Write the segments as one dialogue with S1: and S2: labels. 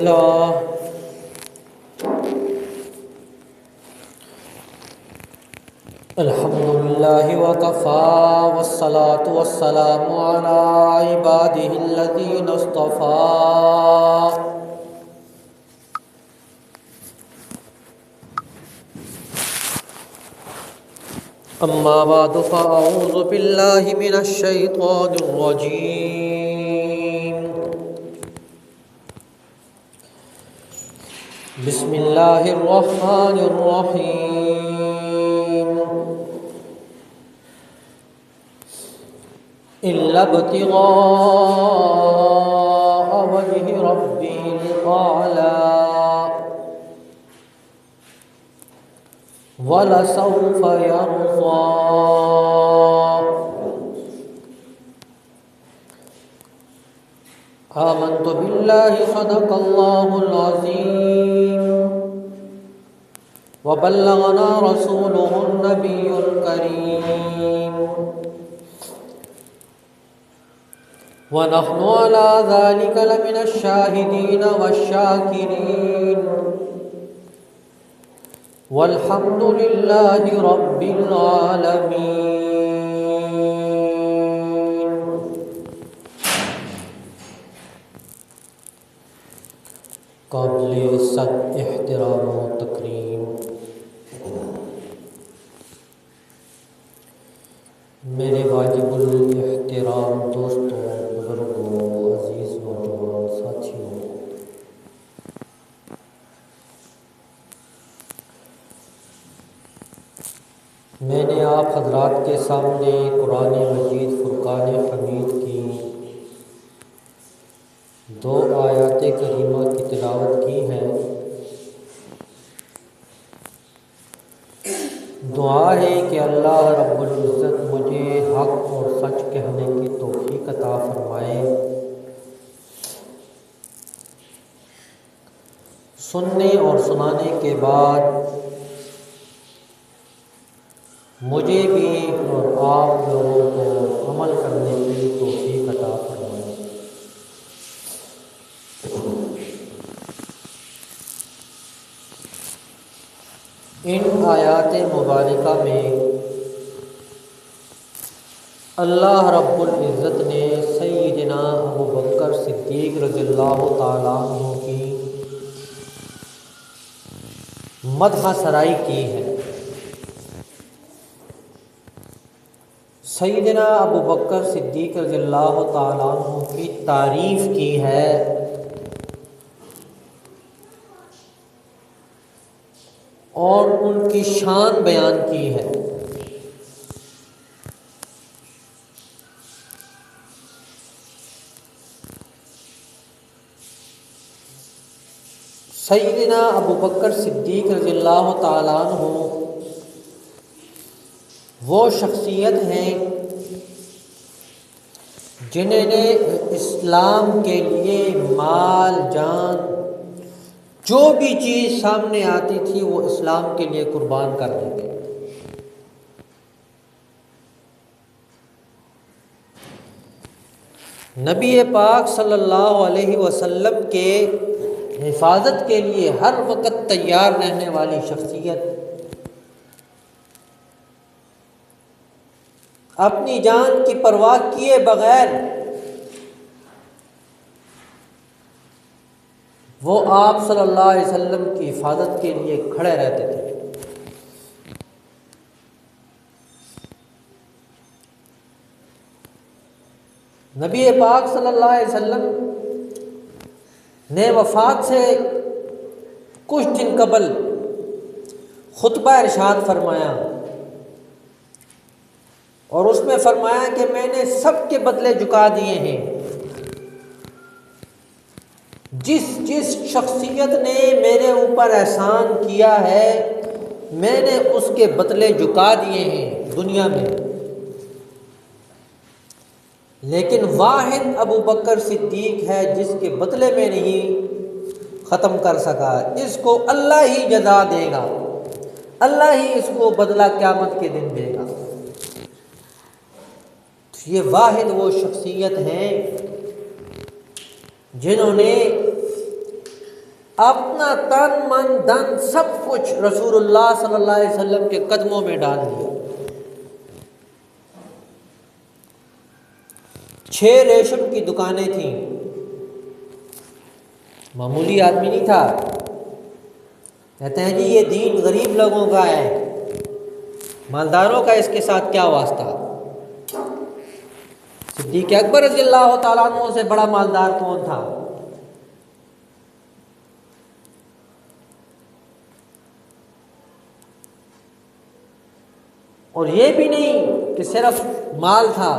S1: لله الحمد لله وكفى والصلاة والسلام على عباده الذين اصطفى أما بعد فأعوذ بالله من الشيطان الرجيم بسم الله الرحمن الرحيم إلا ابتغاء وجه ربي الأعلى ولسوف يرضى آمنت بالله صدق الله العظيم وبلغنا رسوله النبي الكريم ونحن على ذلك لمن الشاهدين والشاكرين والحمد لله رب العالمين. قابل عزت احترام و تکریم میرے واجب الاحترام دوستوں، بزرگوں، عزیز نوجوان ساتھیوں، میں نے آپ حضرات کے سامنے قرآن مجید فرقان حمید کی 2 آیات کریمہ کی تلاوت کی ہے۔ دعا ہے کہ اللہ رب العزت مجھے حق اور سچ کہنے کی توفیق عطا فرمائے، سننے اور سنانے کے بعد مجھے بھی اور آپ لوگوں کو عمل کرنے کی توفیق عطا فرمائے۔ ان آیات مبارکہ میں اللہ رب العزت نے سیدنا ابوبکر صدیق رضی اللہ تعالیٰ عنہ کی مدح سرائی کی ہے، سیدنا ابوبکر صدیق رضی اللہ تعالیٰ عنہ کی تعریف کی ہے، اور ان کی شان بیان کی ہے۔ سیدنا ابوبکر صدیق رضی اللہ تعالیٰ عنہ وہ شخصیت ہیں جنہیں نے اسلام کے لیے مال جان جو بھی چیز سامنے آتی تھی وہ اسلام کے لیے قربان کر دیتے۔ نبی پاک صلی اللہ علیہ وسلم کے حفاظت کے لیے ہر وقت تیار رہنے والی شخصیت، اپنی جان کی پرواہ کیے بغیر وہ آپ صلی اللہ علیہ وسلم کی حفاظت کے لیے کھڑے رہتے تھے۔ نبی پاک صلی اللہ علیہ وسلم نے وفات سے کچھ دن قبل خطبہ ارشاد فرمایا، اور اس میں فرمایا کہ میں نے سب کے بدلے چکا دیے ہیں، جس جس شخصیت نے میرے اوپر احسان کیا ہے میں نے اس کے بدلے چکا دیے ہیں دنیا میں، لیکن واحد ابوبکر صدیق ہے جس کے بدلے میں نہیں ختم کر سکا، اس کو اللہ ہی جزا دے گا، اللہ ہی اس کو بدلہ قیامت کے دن دے گا۔ یہ واحد وہ شخصیت ہیں جنہوں نے اپنا تن من دھن سب کچھ رسول اللہ صلی اللہ علیہ وسلم کے قدموں میں ڈال دیا۔ 6 ریشم کی دکانیں تھیں، معمولی آدمی نہیں تھا۔ کہتے ہیں جی یہ دین غریب لوگوں کا ہے، مالداروں کا اس کے ساتھ کیا واسطہ؟ صدیق اکبر رضی اللہ تعالیٰ عنہ سے بڑا مالدار کون تھا؟ اور یہ بھی نہیں کہ صرف مال تھا،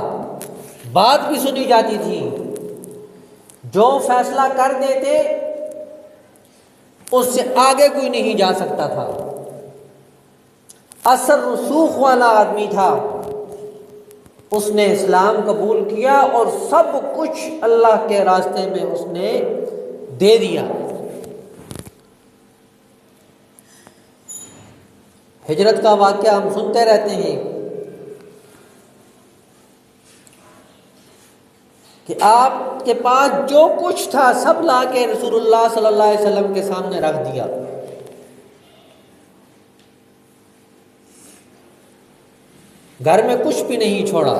S1: بات بھی سنی جاتی تھی، جو فیصلہ کر دیتے اس سے آگے کوئی نہیں جا سکتا تھا۔ اثر رسوخ والا آدمی تھا، اس نے اسلام قبول کیا اور سب کچھ اللہ کے راستے میں اس نے دے دیا۔ ہجرت کا واقعہ ہم سنتے رہتے ہیں کہ آپ کے پاس جو کچھ تھا سب لا کے رسول اللہ صلی اللہ علیہ وسلم کے سامنے رکھ دیا۔ گھر میں کچھ بھی نہیں چھوڑا۔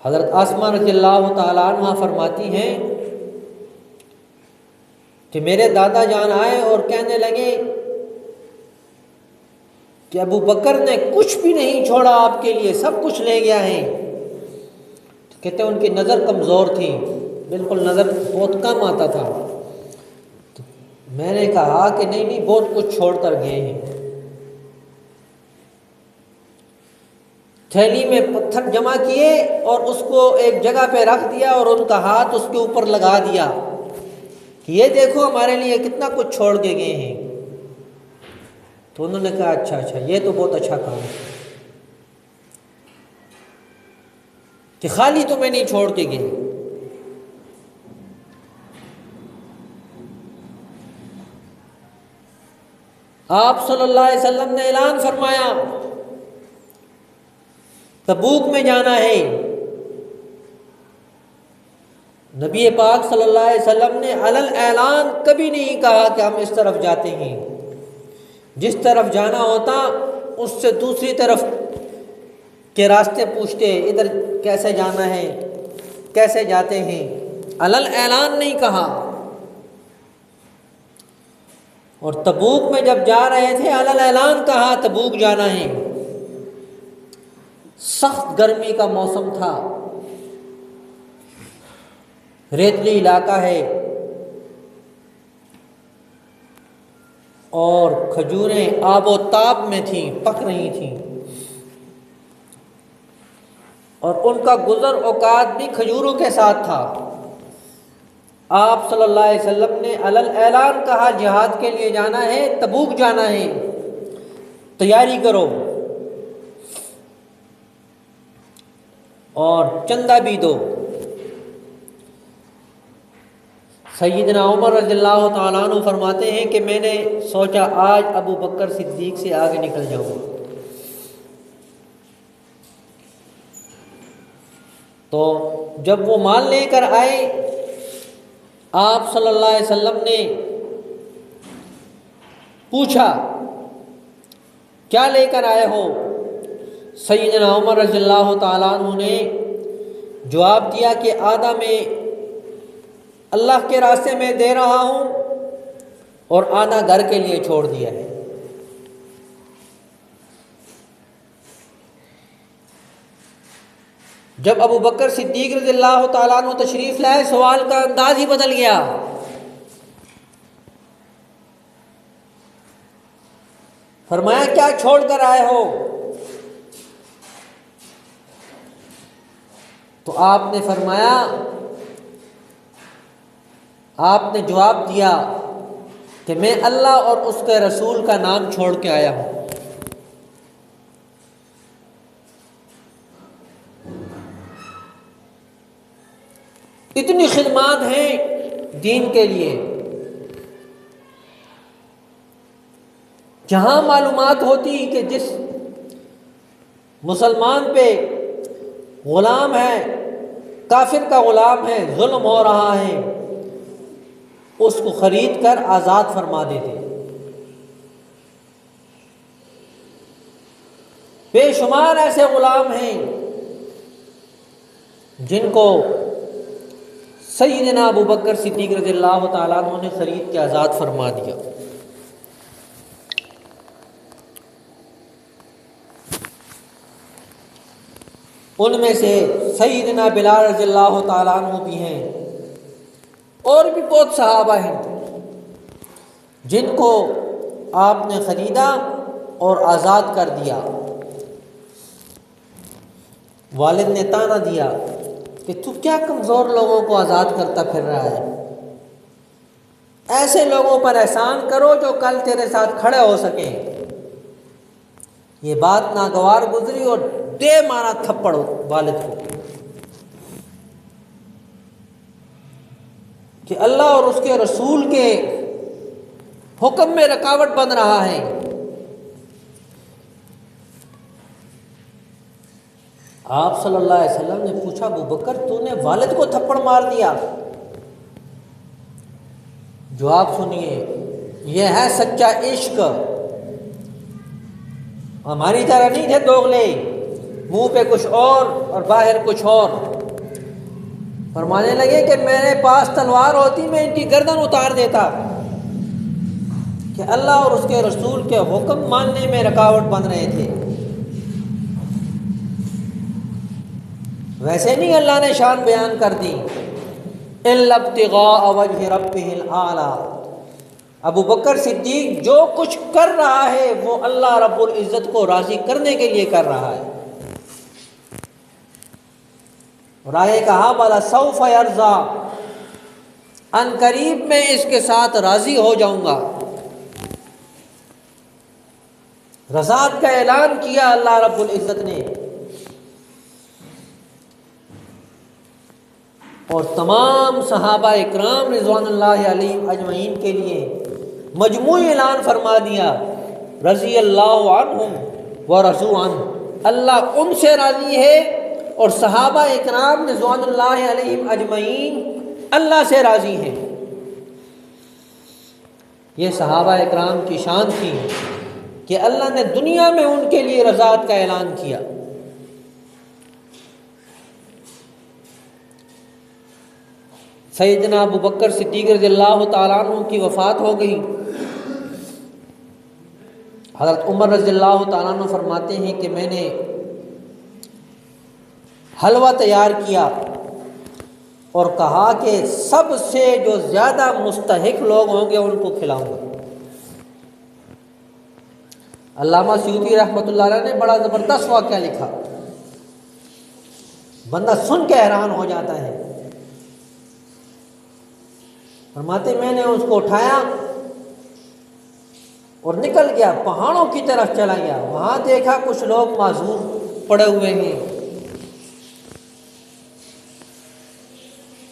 S1: حضرت آسمہ رضی اللہ تعالیٰ عنہ فرماتی ہیں کہ میرے دادا جان آئے اور کہنے لگے کہ ابو بکر نے کچھ بھی نہیں چھوڑا آپ کے لیے، سب کچھ لے گیا ہے۔ کہتے ہیں ان کی نظر کمزور تھی، بالکل نظر بہت کم آتا تھا۔ تو میں نے کہا کہ نہیں بہت کچھ چھوڑ کر گئے ہیں۔ تھیلی میں پتھر جمع کیے اور اس کو ایک جگہ پہ رکھ دیا اور ان کا ہاتھ اس کے اوپر لگا دیا کہ یہ دیکھو ہمارے لیے کتنا کچھ چھوڑ کے گئے ہیں۔ تو انہوں نے کہا اچھا یہ تو بہت اچھا کام ہے کہ خالی تو میں نہیں چھوڑ کے گئے۔ آپ صلی اللہ علیہ وسلم نے اعلان فرمایا تبوک میں جانا ہے۔ نبی پاک صلی اللہ علیہ وسلم نے علل اعلان کبھی نہیں کہا کہ ہم اس طرف جاتے ہیں۔ جس طرف جانا ہوتا اس سے دوسری طرف کے راستے پوچھتے، ادھر کیسے جانا ہے، کیسے جاتے ہیں، علل اعلان نہیں کہا۔ اور تبوک میں جب جا رہے تھے علل اعلان کہا تبوک جانا ہے۔ سخت گرمی کا موسم تھا، ریتلی علاقہ ہے اور کھجوریں آب و تاب میں تھیں، پک رہی تھیں، اور ان کا گزر اوقات بھی کھجوروں کے ساتھ تھا۔ آپ صلی اللہ علیہ وسلم نے علل اعلان کہا جہاد کے لیے جانا ہے، تبوک جانا ہے، تیاری کرو اور چندہ بھی دو۔ سیدنا عمر رضی اللہ تعالیٰ عنہ فرماتے ہیں کہ میں نے سوچا آج ابو بکر صدیق سے آگے نکل جاؤں۔ تو جب وہ مال لے کر آئے آپ صلی اللہ علیہ وسلم نے پوچھا کیا لے کر آئے ہو؟ سیدنا عمر رضی اللہ تعالیٰ عنہ نے جواب دیا کہ آدھا میں اللہ کے راستے میں دے رہا ہوں اور آدھا گھر کے لیے چھوڑ دیا ہے۔ جب ابو بکر صدیق رضی اللہ تعالیٰ عنہ تشریف لائے سوال کا انداز ہی بدل گیا۔ فرمایا کیا چھوڑ کر آئے ہو؟ تو آپ نے فرمایا، آپ نے جواب دیا کہ میں اللہ اور اس کے رسول کا نام چھوڑ کے آیا ہوں۔ اتنی خدمات ہیں دین کے لیے، جہاں معلومات ہوتی کہ جس مسلمان پہ غلام ہے، کافر کا غلام ہے، ظلم ہو رہا ہے، اس کو خرید کر آزاد فرما دیتے۔ بے شمار ایسے غلام ہیں جن کو سیدنا ابو بکر صدیق رضی اللہ تعالیٰ عنہ نے خرید کے آزاد فرما دیا۔ ان میں سے سیدنا بلال رضی اللہ تعالیٰ عنہ بھی ہیں، اور بھی بہت صحابہ ہیں جن کو آپ نے خریدا اور آزاد کر دیا۔ والد نے طعنہ دیا کہ تو کیا کمزور لوگوں کو آزاد کرتا پھر رہا ہے، ایسے لوگوں پر احسان کرو جو کل تیرے ساتھ کھڑے ہو سکیں۔ یہ بات ناگوار گزری اور دے مارا تھپڑ والد کو کہ اللہ اور اس کے رسول کے حکم میں رکاوٹ بن رہا ہے۔ آپ صلی اللہ علیہ وسلم نے پوچھا ابو بکر تو نے والد کو تھپڑ مار دیا؟ جواب سنیے، یہ ہے سچا عشق۔ ہماری طرح نہیں تھے دوغلے، منہ پہ کچھ اور باہر کچھ اور۔ فرمانے لگے کہ میرے پاس تلوار ہوتی میں ان کی گردن اتار دیتا، کہ اللہ اور اس کے رسول کے حکم ماننے میں رکاوٹ بن رہے تھے۔ ویسے نہیں اللہ نے شان بیان کر دی، الا ابتغاء وجہ ربہ الاعلی۔ ابو بکر صدیق جو کچھ کر رہا ہے وہ اللہ رب العزت کو راضی کرنے کے لیے کر رہا ہے۔ اور آگے کہا وَلَسَوْفَ يَرْضَىٰ، ان قریب میں اس کے ساتھ راضی ہو جاؤں گا۔ رضاعت کا اعلان کیا اللہ رب العزت نے، اور تمام صحابہ اکرام رضوان اللہ علیہم اجمعین کے لیے مجموعی اعلان فرما دیا، رضی اللہ عنہم ورضوا عنہ، اللہ ان سے راضی ہے اور صحابہ اکرام رضوان اللہ علیہم اجمعین اللہ سے راضی ہیں۔ یہ صحابہ اکرام کی شان تھی کہ اللہ نے دنیا میں ان کے لیے رضاعت کا اعلان کیا۔ سیدنا ابو بکر صدیق رضی اللہ تعالیٰ عنہ کی وفات ہو گئی۔ حضرت عمر رضی اللہ تعالیٰ عنہ فرماتے ہیں کہ میں نے حلوہ تیار کیا اور کہا کہ سب سے جو زیادہ مستحق لوگ ہوں گے ان کو کھلاؤں گا۔ علامہ سیوطی رحمۃ اللہ علیہ نے بڑا زبردست واقعہ لکھا، بندہ سن کے حیران ہو جاتا ہے۔ فرماتے میں نے اس کو اٹھایا اور نکل گیا، پہاڑوں کی طرف چلا گیا، وہاں دیکھا کچھ لوگ معذور پڑے ہوئے ہیں،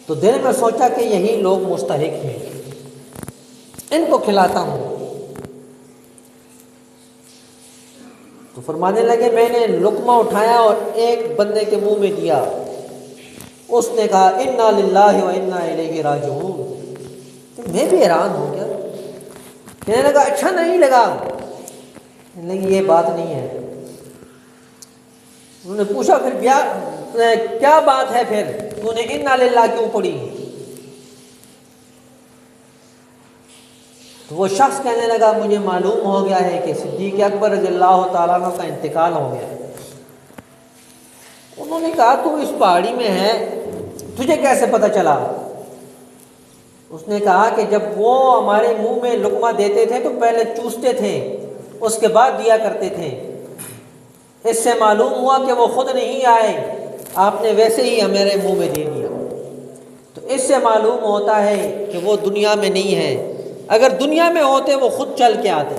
S1: تو دل میں سوچا کہ یہی لوگ مستحق ہیں، ان کو کھلاتا ہوں۔ تو فرمانے لگے میں نے لقمہ اٹھایا اور ایک بندے کے منہ میں دیا، اس نے کہا انا للہ و انا الیہ راجعون۔ تو میں بھی حیران ہو گیا، کہنے لگا اچھا نہیں لگا، لیکن یہ بات نہیں ہے۔ انہوں نے پوچھا پھر کیا بات ہے، پھر تو نے انا للہ کیوں پڑھی؟ تو وہ شخص کہنے لگا مجھے معلوم ہو گیا ہے کہ صدیق اکبر رضی اللہ تعالیٰ عنہ کا انتقال ہو گیا۔ انہوں نے کہا تو اس پہاڑی میں ہے، تجھے کیسے پتہ چلا؟ اس نے کہا کہ جب وہ ہمارے منہ میں لقمہ دیتے تھے تو پہلے چوستے تھے، اس کے بعد دیا کرتے تھے، اس سے معلوم ہوا کہ وہ خود نہیں آئے، آپ نے ویسے ہی ہمارے منہ میں دے دیا، تو اس سے معلوم ہوتا ہے کہ وہ دنیا میں نہیں ہے، اگر دنیا میں ہوتے وہ خود چل کے آتے۔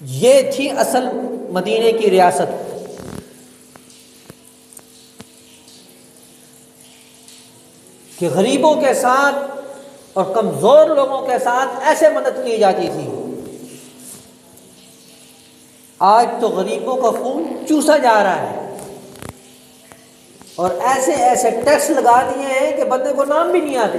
S1: یہ تھی اصل مدینے کی ریاست، کہ غریبوں کے ساتھ اور کمزور لوگوں کے ساتھ ایسے مدد کی جاتی تھی۔ آج تو غریبوں کا خون چوسا جا رہا ہے، اور ایسے ایسے ٹیکس لگا دیے ہیں کہ بندے کو نام بھی نہیں آتے۔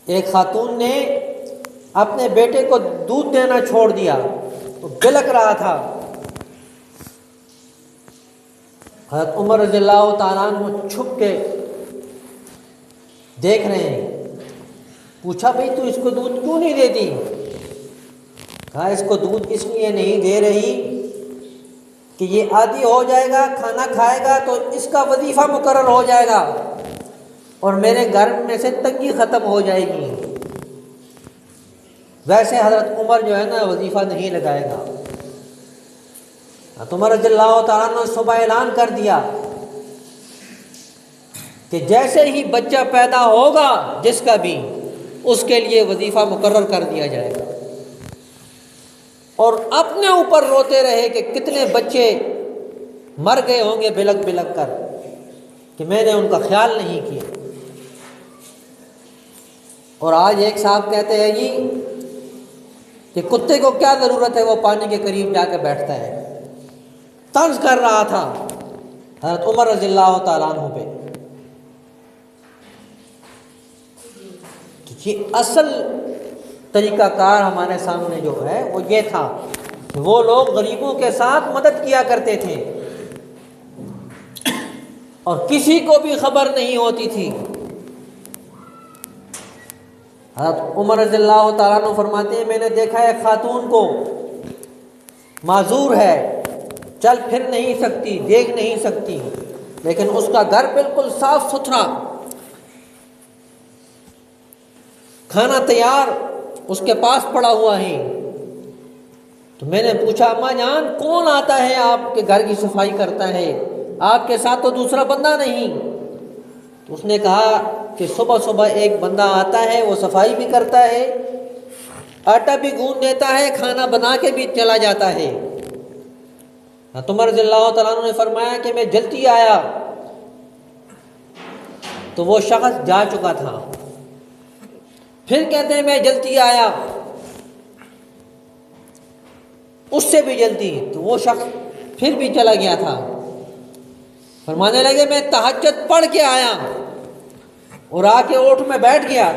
S1: ایک خاتون نے اپنے بیٹے کو دودھ دینا چھوڑ دیا، وہ بلک رہا تھا۔ حضرت عمر رضی اللہ تعالیٰ عنہ چھپ کے دیکھ رہے ہیں، پوچھا بھئی تو اس کو دودھ کیوں نہیں دیتی؟ کہا اس کو دودھ اس لیے نہیں دے رہی کہ یہ عادی ہو جائے گا، کھانا کھائے گا تو اس کا وظیفہ مقرر ہو جائے گا اور میرے گھر میں سے تنگی ختم ہو جائے گی۔ ویسے حضرت عمر جو ہے نا وظیفہ نہیں لگائے گا۔ حضرت عمر رضی اللہ تعالیٰ نے صبح اعلان کر دیا کہ جیسے ہی بچہ پیدا ہوگا جس کا بھی، اس کے لیے وظیفہ مقرر کر دیا جائے گا، اور اپنے اوپر روتے رہے کہ کتنے بچے مر گئے ہوں گے بلک بلک کر کہ میں نے ان کا خیال نہیں کیا۔ اور آج ایک صاحب کہتے ہیں جی کہ کتے کو کیا ضرورت ہے، وہ پانی کے قریب جا کے بیٹھتا ہے۔ طنز کر رہا تھا حضرت عمر رضی اللہ تعالیٰ عنہ پہ۔ یہ اصل طریقہ کار ہمارے سامنے جو ہے وہ یہ تھا کہ وہ لوگ غریبوں کے ساتھ مدد کیا کرتے تھے اور کسی کو بھی خبر نہیں ہوتی تھی۔ حضرت عمر رضی اللہ تعالیٰ عنہ فرماتے ہیں میں نے دیکھا ہے خاتون کو معذور ہے، چل پھر نہیں سکتی، دیکھ نہیں سکتی، لیکن اس کا گھر بالکل صاف ستھرا، کھانا تیار اس کے پاس پڑا ہوا ہے۔ تو میں نے پوچھا اماں جان کون آتا ہے آپ کے گھر کی صفائی کرتا ہے، آپ کے ساتھ تو دوسرا بندہ نہیں؟ تو اس نے کہا کہ صبح صبح ایک بندہ آتا ہے، وہ صفائی بھی کرتا ہے، آٹا بھی گوندھ دیتا ہے، کھانا بنا کے بھی چلا جاتا ہے۔ عمر رضی اللہ تعالیٰ عنہ نے فرمایا کہ میں جلدی آیا تو وہ شخص جا چکا تھا۔ پھر کہتے ہیں میں جلدی آیا، اس سے بھی جلدی، تو وہ شخص پھر بھی چلا گیا تھا۔ فرمانے لگے میں تہجد پڑھ کے آیا اور آ کے اوٹ میں بیٹھ گیا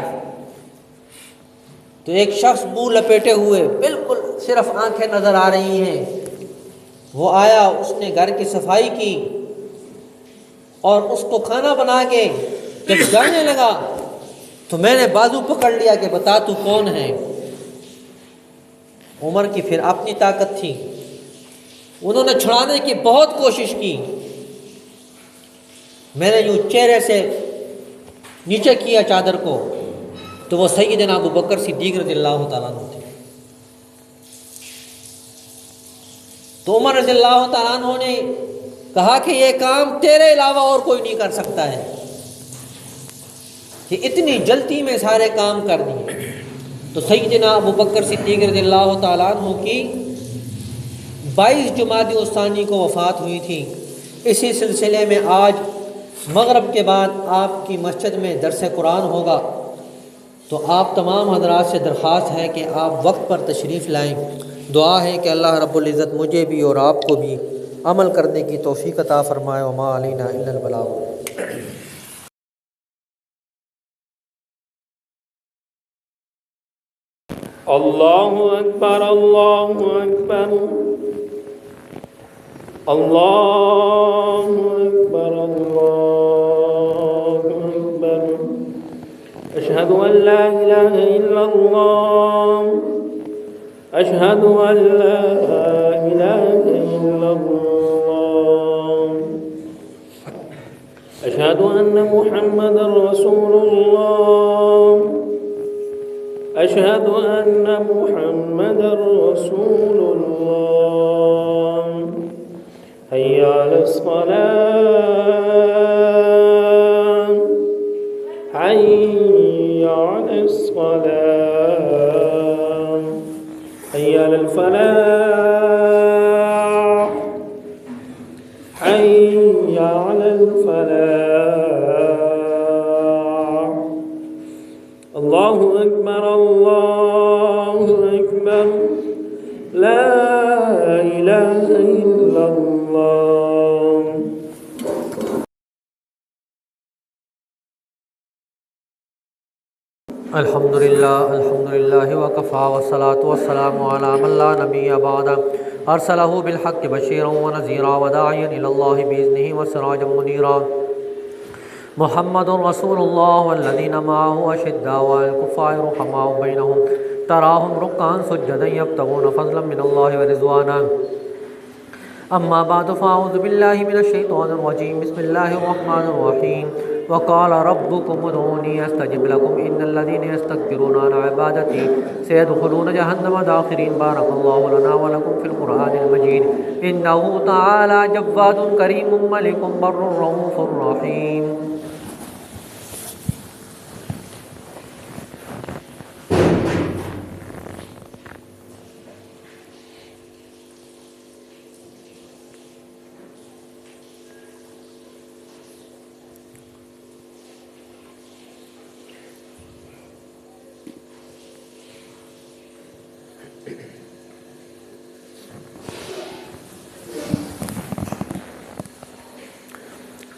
S1: تو ایک شخص منہ لپیٹے ہوئے، بالکل صرف آنکھیں نظر آ رہی ہیں، وہ آیا، اس نے گھر کی صفائی کی اور اس کو کھانا بنا کے جب جانے لگا تو میں نے بازو پکڑ لیا کہ بتا تو کون ہے۔ عمر کی پھر اپنی طاقت تھی، انہوں نے چھڑانے کی بہت کوشش کی، میں نے یوں چہرے سے نیچے کیا چادر کو تو وہ سیدنا ابو بکر صدیق رضی اللہ تعالیٰ عنہ تھے۔ تو عمر رضی اللہ تعالیٰ عنہ نے کہا کہ یہ کام تیرے علاوہ اور کوئی نہیں کر سکتا ہے کہ اتنی جلدی میں سارے کام کر دیے۔ تو سیدنا ابو بکر صدیق رضی اللہ تعالیٰ عنہ کی 22 جمادی الثانی کو وفات ہوئی تھی۔ اسی سلسلے میں آج مغرب کے بعد آپ کی مسجد میں درس قرآن ہوگا، تو آپ تمام حضرات سے درخواست ہے کہ آپ وقت پر تشریف لائیں۔ دعا ہے کہ اللہ رب العزت مجھے بھی اور آپ کو بھی عمل کرنے کی توفیق عطا فرمائے۔ وما علینا الا البلاغ۔
S2: اللہ اکبر اللہ اکبر اللہ اکبر اللہ اکبر اشہد ان لا الہ الا اللہ اشہد ان لا الہ الا اللہ اشہد ان محمد رسول اللہ اشہد ان محمد رسول اللہ حی علی الصلاة حی علی الصلاة حی علی الفلاح حی علی الفلاح الله أكبر الله أكبر لا إله إلا الله.
S1: الحمد لله وكفى والصلاة والسلام على من لا نبي بعده أرسله بالحق بشيرا ونذيرا وداعيا إلى الله بإذنه وسراجا منيرا. محمد رسول الله والذين معه أشداء على الكفار رحماء بينهم تراهم ركعا سجدا يبتغون فضلا من الله ورضوانا. أما بعد فأعوذ بالله من الشيطان الرجيم. بسم الله الرحمن الرحيم. وقال ربكم ادعوني أستجب لكم إن الذين يستكبرون عن عبادتي سيدخلون جهنم داخرين. بارك الله لنا ولكم في القرآن المجيد. إنه تعالى جواد كريم ملك بر رؤوف رحيم.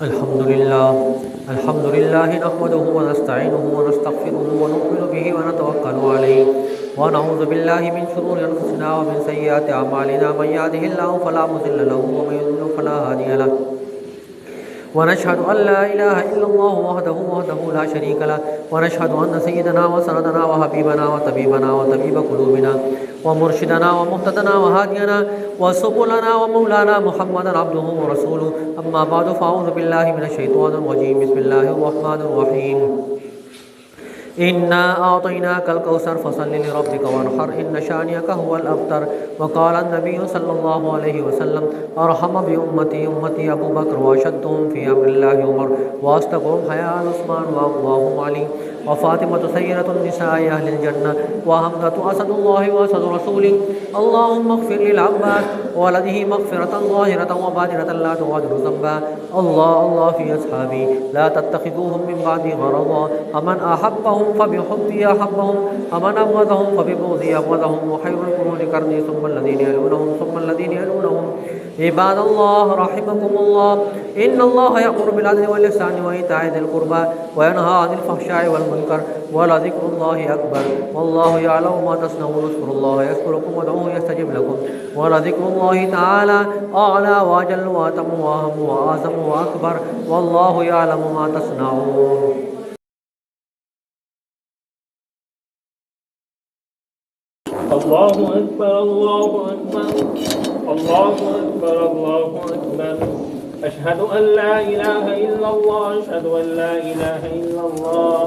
S1: الحمد لله نحمده ونستعينه ونستغفره ونؤمن به ونتوكل عليه ونعوذ بالله من شرور أنفسنا ومن سيئات أعمالنا. من يهده الله فلا مضل له ومن يضلل فلا هادي له. ونشهد أن لا إله إلا الله وحده لا شريك له. ونشهد أن سيدنا وسندنا وحبيبنا وطبيبنا وطبيب قلوبنا ومرشدنا ومهتدنا وهادينا وسبلنا ومولانا محمدا عبده ورسوله. أما بعد فأعوذ بالله من الشيطان الرجيم. بسم الله الرحمن الرحيم. إنا أعطيناك الكوثر فصل لربك وانحر إن شانئك هو الأبتر. وقال النبي صلى الله عليه وسلم أرحم بأمتي أبو بكر وأشدهم في أمر الله عمر وأصدقهم حياء عثمان وأقواهم علي وفاطمة سيدة النساء أهل الجنة وحمزة أسد الله وأسد رسوله. اللهم اغفر للعباس وولده مغفرة ظاهرة وباطنة لا تغادر ذنبا. الله في أصحابي لا تتخذوهم من بعدي غرضا. أمن أحبهم فبحبي أحبهم أمن أبغضهم فببغضي أبغضهم. وخير القرون قرني ثم الذين يلونهم عباد الله رحمكم الله. إن الله يأمر بالعدل والإحسان وإيتاء ذي القربى وينهى عن الفحشاء والمنكر ولذكر الله أكبر والله يعلم ما تصنعون. اذكروا الله يذكركم وادعوه يستجب لكم ولذكر الله تعالى أعلى وأجل وأتم وأهم وأعظم وأكبر والله يعلم ما تصنعون.
S2: الله أكبر الله أكبر الله أكبر الله أكبر. أشهد أن لا إله إلا الله أشهد أن لا إله إلا الله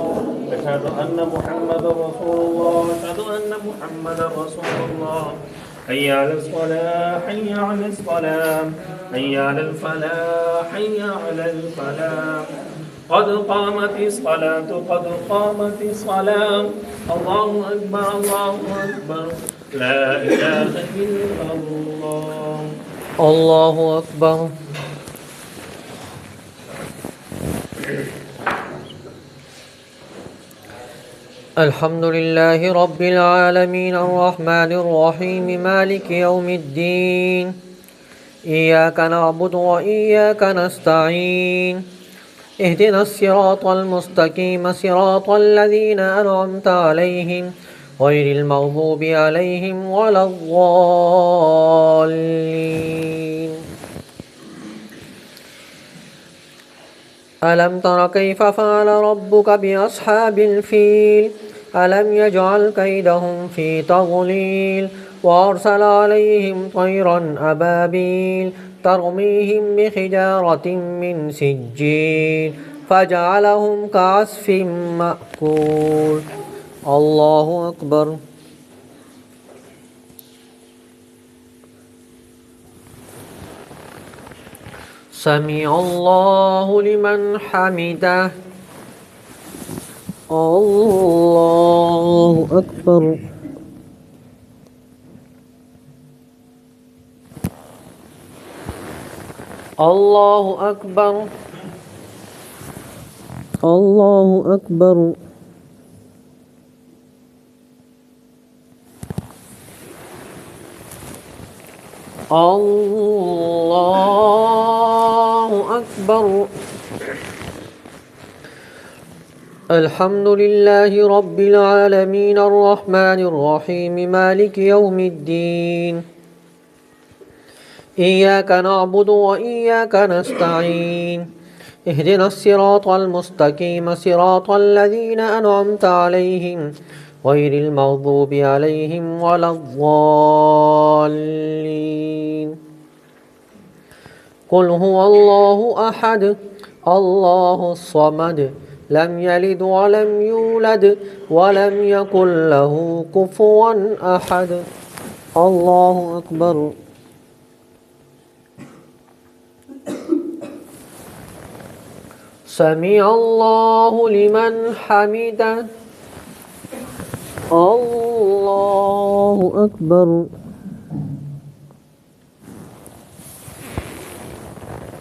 S2: أشهد أن محمد رسول الله أشهد أن محمد رسول الله. حي على الصلاة حي على الصلاة حي على الفلاح حي على الفلاح. قد قامت الصلاة قد قامت الصلاة. الله أكبر الله أكبر لا إله إلا الله.
S1: الله أكبر. الحمد لله رب العالمين الرحمن الرحيم مالك يوم الدين. إياك نعبد وإياك نستعين. اهدنا الصراط المستقيم صراط الذين أنعمت عليهم غير المغضوب عليهم ولا الضالين. ألم تر كيف فعل ربك بأصحاب الفيل ألم يجعل كيدهم في تضليل وأرسل عليهم طيرا أبابيل ترميهم بحجارة من سجيل فجعلهم كعصف مأكول. الله أكبر. سمع الله لمن حمده. الله أكبر. الله أكبر. الله أكبر. الله أكبر. الحمد لله رب العالمين الرحمن الرحيم مالك يوم الدين. إياك نعبد وإياك نستعين. اهدنا الصراط المستقيم صراط الذين أنعمت عليهم غير المغضوب عليهم ولا الضالين. قل هو الله أحد الله الصمد لم يلد ولم يولد ولم يكن له كفوا أحد. الله أكبر. سمع الله لمن حمده. الله أكبر.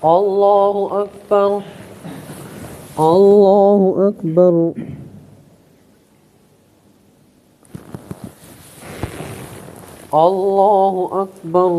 S1: الله أكبر. الله أكبر. الله أكبر.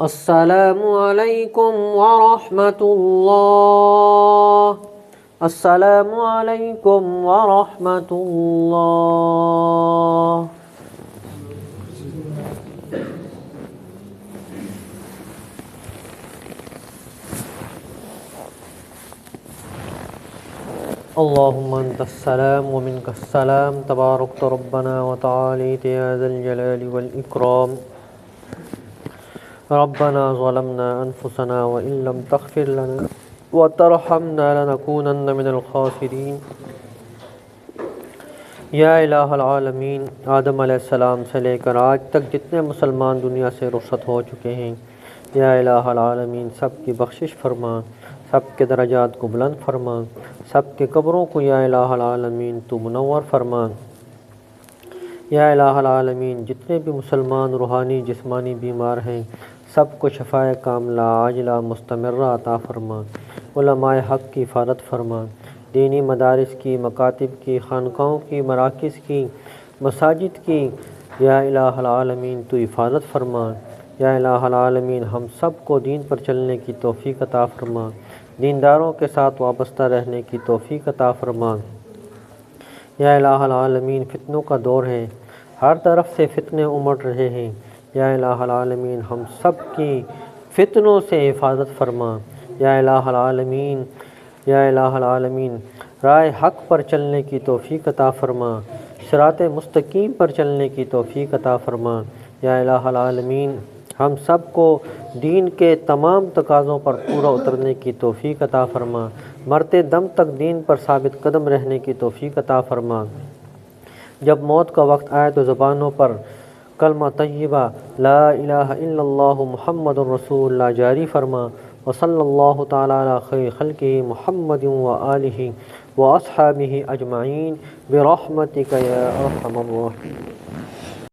S1: السلام علیکم ورحمۃ اللہ. السلام علیکم ورحمۃ اللہ. اللهم انت السلام ومنك السلام تباركت ربنا وتعاليت يا ذا الجلال والإكرام. ربنا ظلمنا أنفسنا وإن لم تغفر لنا وترحمنا لنكونن من الخاسرين. یا الہ العالمین، آدم علیہ السلام سے لے کر آج تک جتنے مسلمان دنیا سے رخصت ہو چکے ہیں، یا الہ العالمین سب کی بخشش فرما، سب کے درجات کو بلند فرما، سب کے قبروں کو یا الہ العالمین تو منور فرما. یا الہ العالمین جتنے بھی مسلمان روحانی جسمانی بیمار ہیں، سب کو شفائے کاملہ عاجلہ مستمرہ عطا فرما. علماء حق کی حفاظت فرما، دینی مدارس کی، مکاتب کی، خانقاہوں کی، مراکز کی، مساجد کی یا الہ العالمین تو حفاظت فرما. یا الہ العالمین ہم سب کو دین پر چلنے کی توفیق عطا فرما، دینداروں کے ساتھ وابستہ رہنے کی توفیق عطا فرما. یا الہ العالمین فتنوں کا دور ہے، ہر طرف سے فتنے امڑ رہے ہیں. یا الہ العالمین ہم سب کی فتنوں سے حفاظت فرما. یا الہ العالمین، یا الہ العالمین راہ حق پر چلنے کی توفیق عطا فرما، صراط مستقیم پر چلنے کی توفیق عطا فرما. یا الہ العالمین ہم سب کو دین کے تمام تقاضوں پر پورا اترنے کی توفیق عطا فرما، مرتے دم تک دین پر ثابت قدم رہنے کی توفیق عطا فرما. جب موت کا وقت آئے تو زبانوں پر کلمہ طیبہ لا الہ الا اللہ محمد رسول اللہ جاری فرما. وصلی اللہ تعالی علی خیر خلقہ محمد وآلہ واصحابہ اجمعین برحمتک یا ارحم الراحمین.